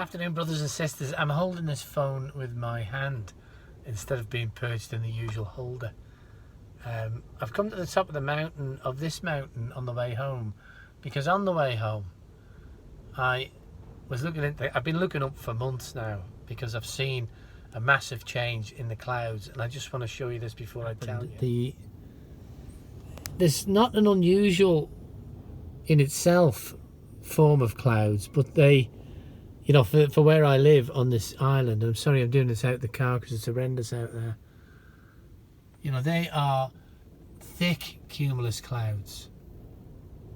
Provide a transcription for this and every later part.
Afternoon, brothers and sisters. I'm holding this phone with my hand instead of being perched in the usual holder. I've come to the top of this mountain on the way home, because on the way home I was I've been looking up for months now, because I've seen a massive change in the clouds, and I just want to show you this before I tell you. There's not an unusual in itself form of clouds, but they, you know, for where I live on this island, I'm sorry I'm doing this out the car because it's horrendous out there, you know, they are thick cumulus clouds,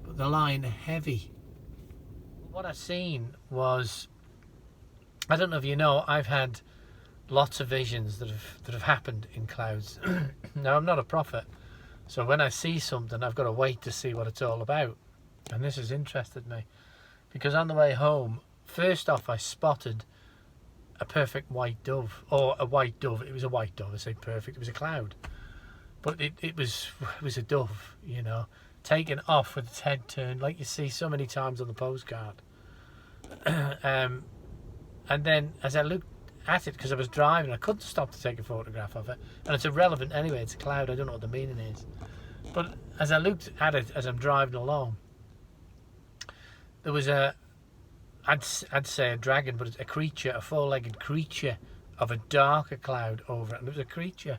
but they're lying heavy. What I've seen was, I don't know if you know, I've had lots of visions that have happened in clouds. Now, I'm not a prophet, so when I see something I've got to wait to see what it's all about, and this has interested me, because on the way home, first off, I spotted a perfect white dove, or a white dove. It was a white dove. I say perfect, it was a cloud, but it was a dove, you know, taken off with its head turned, like you see so many times on the postcard. And then as I looked at it, because I was driving, I couldn't stop to take a photograph of it, and it's irrelevant anyway, it's a cloud, I don't know what the meaning is. But as I looked at it as I'm driving along, there was I'd say a dragon, but it's a creature, a four-legged creature of a darker cloud over it, and it was a creature.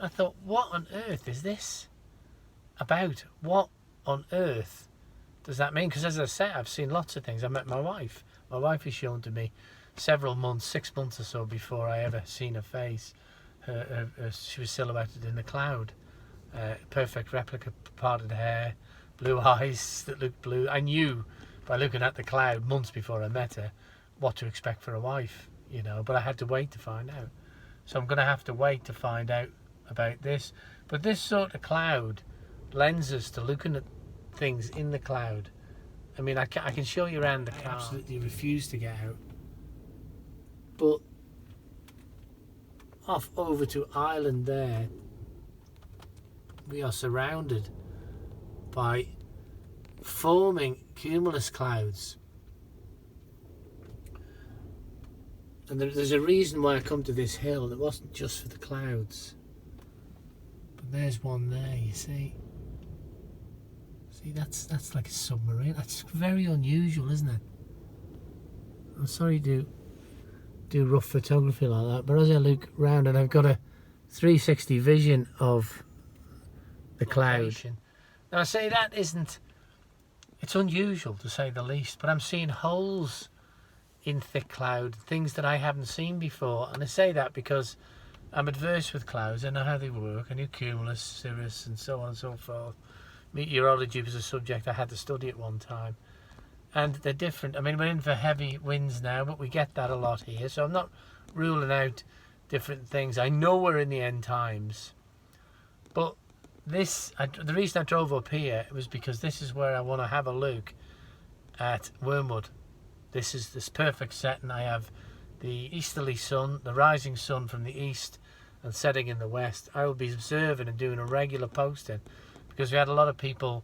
I thought, what on earth is this about? What on earth does that mean? Because as I said, I've seen lots of things. I met my wife. My wife has shown to me several months, 6 months or so before I ever seen her face. She was silhouetted in a cloud. Perfect replica, parted hair, blue eyes that looked blue. I knew by looking at the cloud months before I met her what to expect for a wife, you know, but I had to wait to find out. So I'm going to have to wait to find out about this. But this sort of cloud lends us to looking at things in the cloud. I mean, I can show you around the car. I absolutely refuse to get out. But off over to Ireland there, we are surrounded by forming cumulus clouds. And there's a reason why I come to this hill. It wasn't just for the clouds. But there's one there, you see. See, that's like a submarine. That's very unusual, isn't it? I'm sorry to do rough photography like that, but as I look round, and I've got a 360 vision of the cloud. Now I say that it's unusual to say the least, but I'm seeing holes in thick cloud, things that I haven't seen before. And I say that because I'm adverse with clouds. I know how they work. I knew cumulus, cirrus, and so on and so forth. Meteorology was a subject I had to study at one time, and they're different. I mean, we're in for heavy winds now, but we get that a lot here, so I'm not ruling out different things. I know we're in the end times, but the reason I drove up here was because this is where I want to have a look at Wormwood. This is this perfect setting. I have the easterly sun, the rising sun from the east and setting in the west. I will be observing and doing a regular posting, because we had a lot of people,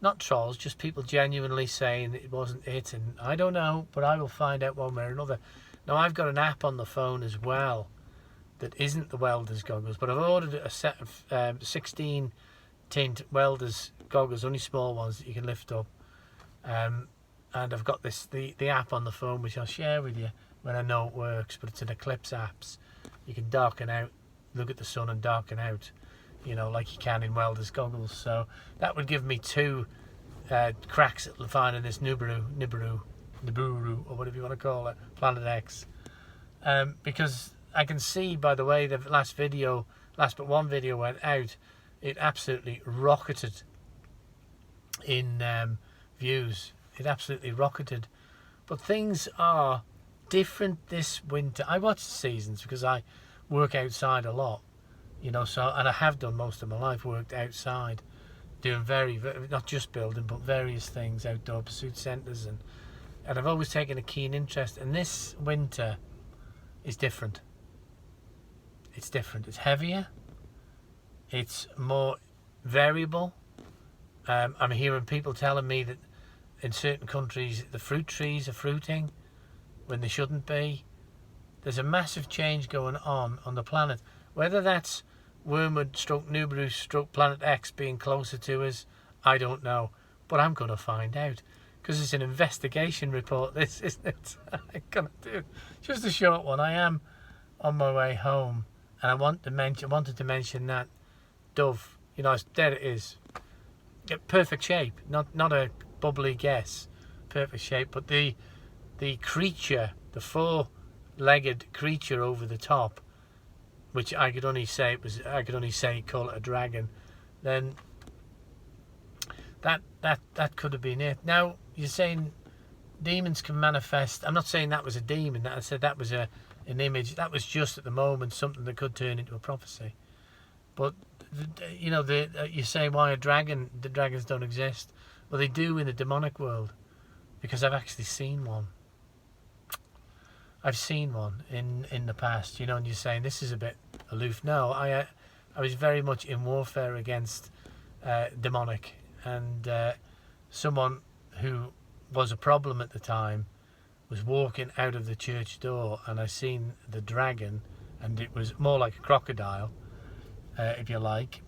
not trolls, just people genuinely saying it wasn't it, and I don't know, but I will find out one way or another. Now, I've got an app on the phone as well that isn't the welder's goggles, but I've ordered a set of 16 tint welder's goggles, only small ones that you can lift up, and I've got the app on the phone, which I'll share with you when I know it works, but it's an Eclipse apps. You can darken out, look at the sun and darken out, you know, like you can in welder's goggles. So that would give me 2 cracks at finding this Nibiru, or whatever you want to call it, Planet X, because I can see by the way the last but one video went out, it absolutely rocketed in views. It absolutely rocketed. But things are different this winter. I watch the seasons because I work outside a lot, you know, so, and I have done most of my life, worked outside, doing very not just building, but various things, outdoor pursuit centres, and I've always taken a keen interest, and this winter is different. It's different. It's heavier. It's more variable. I'm hearing people telling me that in certain countries the fruit trees are fruiting. when they shouldn't be. There's a massive change going on the planet. Whether that's Wormwood stroke Nibiru stroke Planet X being closer to us, I don't know. But I'm going to find out. Because it's an investigation report, this, isn't it? I'm going to do just a short one. I am on my way home. And I wanted to mention that dove. You know, there it is. Perfect shape. Not a bubbly guess. Perfect shape. But the creature, the four-legged creature over the top, which I could only say call it a dragon, then that could have been it. Now you're saying demons can manifest. I'm not saying that was a demon. I said that was an image. That was just at the moment something that could turn into a prophecy. But you know, you say why a dragon? The dragons don't exist. Well, they do in the demonic world, because I've actually seen one. I've seen one in the past, you know, and you're saying this is a bit aloof. No, I was very much in warfare against demonic, and someone who was a problem at the time was walking out of the church door, and I seen the dragon, and it was more like a crocodile, if you like,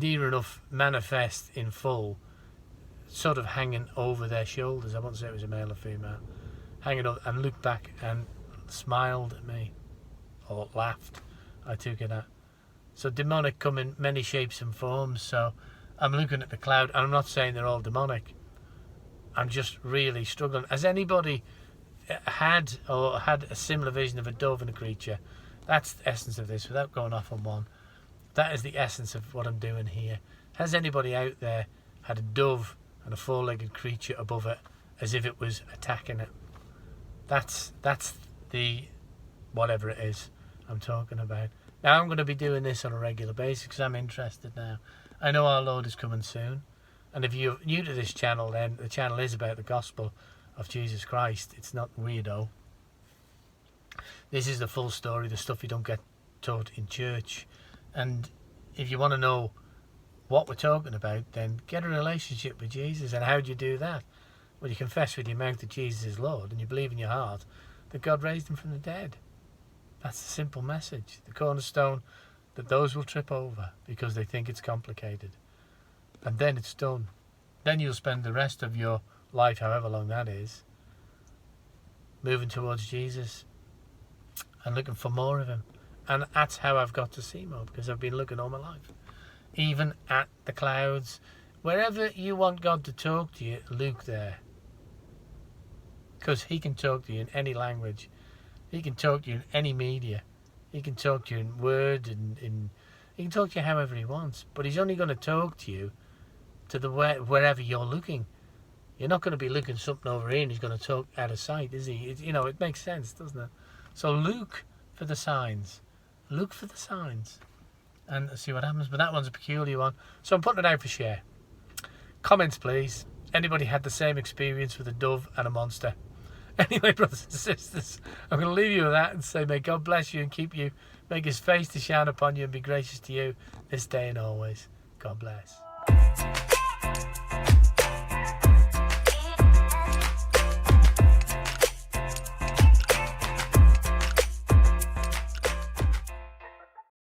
near enough manifest in full, sort of hanging over their shoulders. I won't say it was a male or female, hanging over, and looked back and smiled at me, or laughed, I took it at. So demonic come in many shapes and forms. So I'm looking at the cloud, and I'm not saying they're all demonic. I'm just really struggling. Has anybody had a similar vision of a dove and a creature? That's the essence of this, without going off on one. That is the essence of what I'm doing here. Has anybody out there had a dove and a four-legged creature above it, as if it was attacking it? That's the whatever it is I'm talking about. Now I'm going to be doing this on a regular basis because I'm interested now. I know our Lord is coming soon, and if you're new to this channel, then the channel is about the gospel of Jesus Christ. It's not weirdo. This is the full story, the stuff you don't get taught in church. And if you want to know what we're talking about, then get a relationship with Jesus. And how do you do that? Well, you confess with your mouth that Jesus is Lord, and you believe in your heart that God raised him from the dead. That's the simple message, the cornerstone that those will trip over because they think it's complicated. And then it's done. Then you'll spend the rest of your life, however long that is, moving towards Jesus and looking for more of him. And that's how I've got to see more, because I've been looking all my life. Even at the clouds. Wherever you want God to talk to you, look there. Because he can talk to you in any language. He can talk to you in any media. He can talk to you in word, and he can talk to you however he wants. But he's only going to talk to you to the wherever you're looking. You're not going to be looking something over here and he's going to talk out of sight, is he? It makes sense, doesn't it? So look for the signs. Look for the signs and see what happens. But that one's a peculiar one, so I'm putting it out for share. Comments, please. Anybody had the same experience with a dove and a monster? Anyway, brothers and sisters, I'm going to leave you with that and say, may God bless you and keep you, make his face to shine upon you and be gracious to you this day and always. God bless.